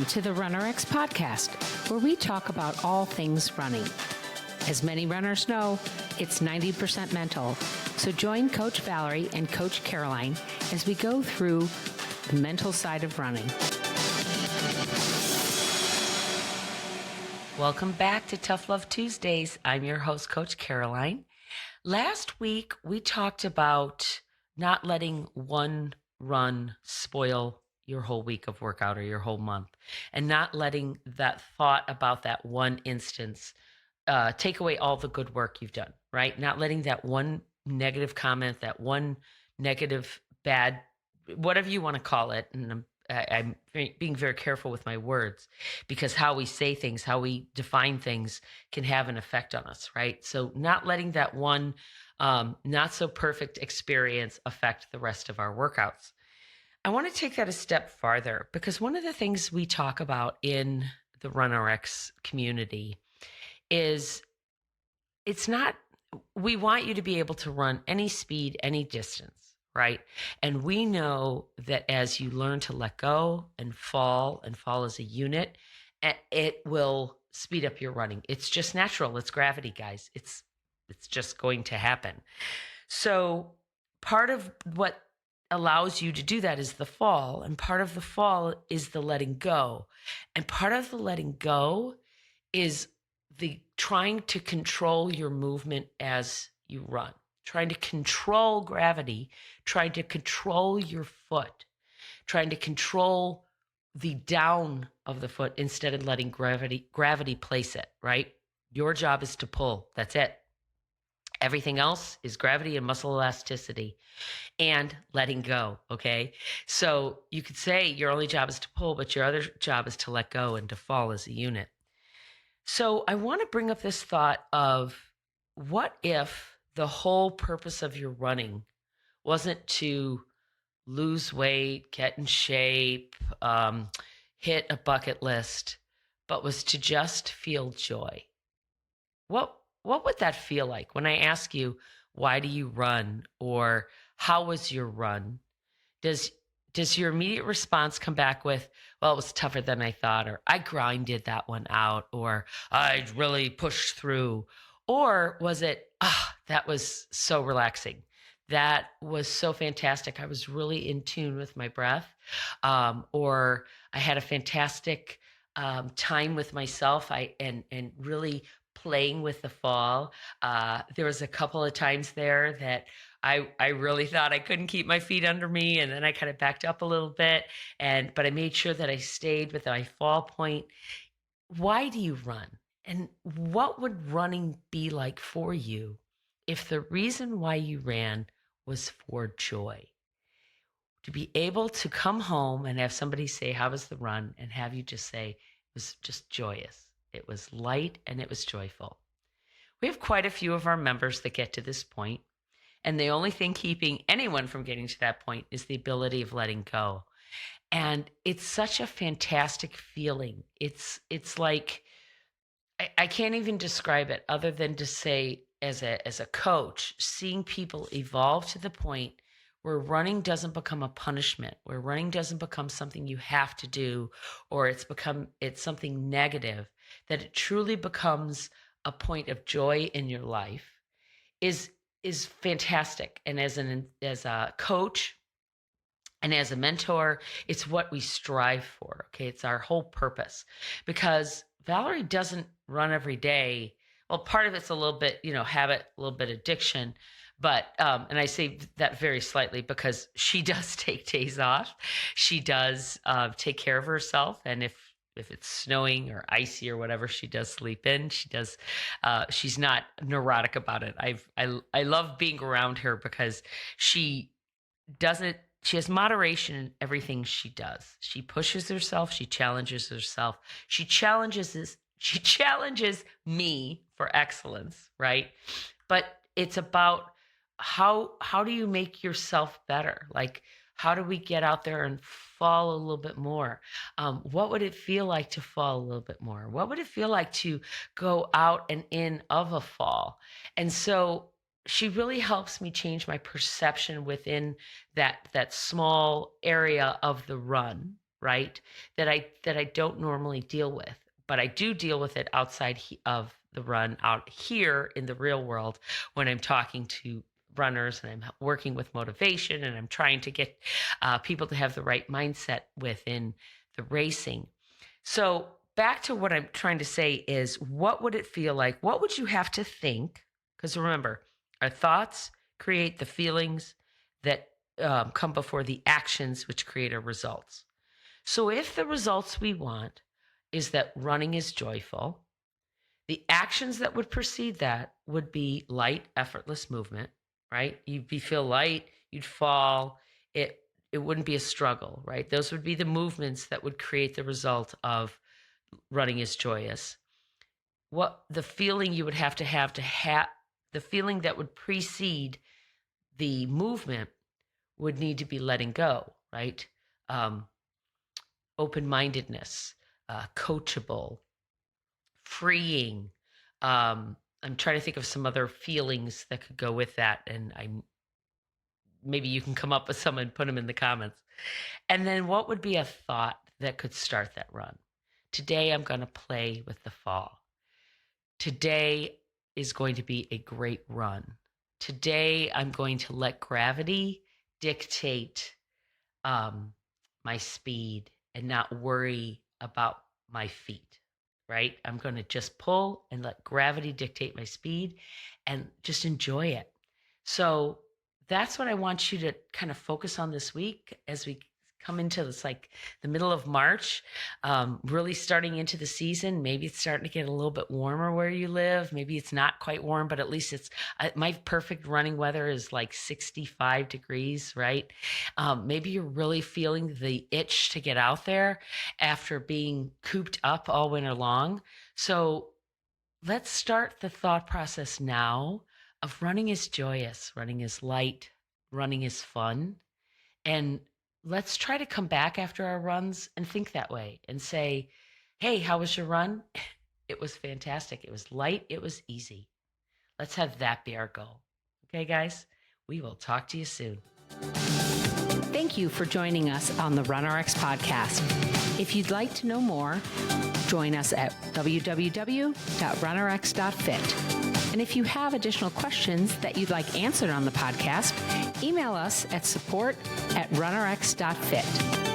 to the RunnerX podcast, where we talk about all things running. As many runners know, it's 90% mental. So join Coach Valerie and Coach Caroline as we go through the mental side of running. Welcome back to Tough Love Tuesdays. I'm your host, Coach Caroline. Last week, we talked about not letting one run spoil your whole week of workout or your whole month, and not letting that thought about that one instance take away all the good work you've done, right? Not letting that one negative comment, that one negative, bad, whatever you want to call it. And I'm being very careful with my words, because how we say things, how we define things can have an effect on us, right? So not letting that one not so perfect experience affect the rest of our workouts. I want to take that a step farther, because one of the things we talk about in the RunnerX community is we want you to be able to run any speed, any distance, right? And we know that as you learn to let go and fall as a unit, it will speed up your running. It's just natural. It's gravity, guys. It's just going to happen. So part of what allows you to do that is the fall, and part of the fall is the letting go, and part of the letting go is the trying to control your movement as you run, trying to control gravity, trying to control your foot, trying to control the down of the foot instead of letting gravity place it, right? Your job is to pull. That's it. Everything else is gravity and muscle elasticity and letting go, okay? So you could say your only job is to pull, but your other job is to let go and to fall as a unit. So I want to bring up this thought of, what if the whole purpose of your running wasn't to lose weight, get in shape, hit a bucket list, but was to just feel joy? What would that feel like? When I ask you, why do you run? Or how was your run? Does your immediate response come back with, well, it was tougher than I thought, or I grinded that one out, or I really pushed through? Or was it, that was so relaxing. That was so fantastic. I was really in tune with my breath. Or I had a fantastic time with myself. And really playing with the fall. There was a couple of times there that I really thought I couldn't keep my feet under me, and then I kind of backed up a little bit, but I made sure that I stayed with my fall point. Why do you run? And what would running be like for you if the reason why you ran was for joy? To be able to come home and have somebody say, how was the run? And have you just say, it was just joyous. It was light and it was joyful. We have quite a few of our members that get to this point, and the only thing keeping anyone from getting to that point is the ability of letting go. And it's such a fantastic feeling. It's like, I can't even describe it other than to say, as a coach, seeing people evolve to the point where running doesn't become a punishment, where running doesn't become something you have to do, or it's something negative, that it truly becomes a point of joy in your life is fantastic. And as a coach and as a mentor, it's what we strive for. Okay. It's our whole purpose, because Valerie doesn't run every day. Well, part of it's a little bit, habit, a little bit addiction, but, and I say that very slightly because she does take days off. She does take care of herself. And if it's snowing or icy or whatever, she does sleep in. She does. She's not neurotic about it. I love being around her because she has moderation in everything she does. She pushes herself. She challenges herself. She challenges me for excellence, right? But it's about how do you make yourself better? Like, how do we get out there and fall a little bit more? What would it feel like to fall a little bit more? What would it feel like to go out and in of a fall? And so she really helps me change my perception within that small area of the run. right? That I don't normally deal with, but I do deal with it outside of the run, out here in the real world, when I'm talking to runners and I'm working with motivation and I'm trying to get people to have the right mindset within the racing. So back to what I'm trying to say is, what would it feel like? What would you have to think? Because remember, our thoughts create the feelings that come before the actions, which create our results. So if the results we want is that running is joyful, the actions that would precede that would be light, effortless movement, right? Feel light, you'd fall. It wouldn't be a struggle, right? Those would be the movements that would create the result of running is joyous. What the feeling you would have the feeling that would precede the movement would need to be letting go, right? Open-mindedness, coachable, freeing. I'm trying to think of some other feelings that could go with that, and maybe you can come up with some and put them in the comments. And then what would be a thought that could start that run? Today I'm going to play with the fall. Today is going to be a great run. Today I'm going to let gravity dictate my speed and not worry about my feet, right? I'm going to just pull and let gravity dictate my speed and just enjoy it. So that's what I want you to kind of focus on this week as we come into this, like the middle of March, really starting into the season. Maybe it's starting to get a little bit warmer where you live. Maybe it's not quite warm, but at least it's my perfect running weather is like 65 degrees, right? Maybe you're really feeling the itch to get out there after being cooped up all winter long. So let's start the thought process now of running is joyous, running is light, running is fun. And let's try to come back after our runs and think that way and say, hey, how was your run? It was fantastic. It was light. It was easy. Let's have that be our goal. Okay, guys? We will talk to you soon. Thank you for joining us on the RunRx podcast. If you'd like to know more, join us at www.runrx.fit. And if you have additional questions that you'd like answered on the podcast, email us at support@runrx.fit.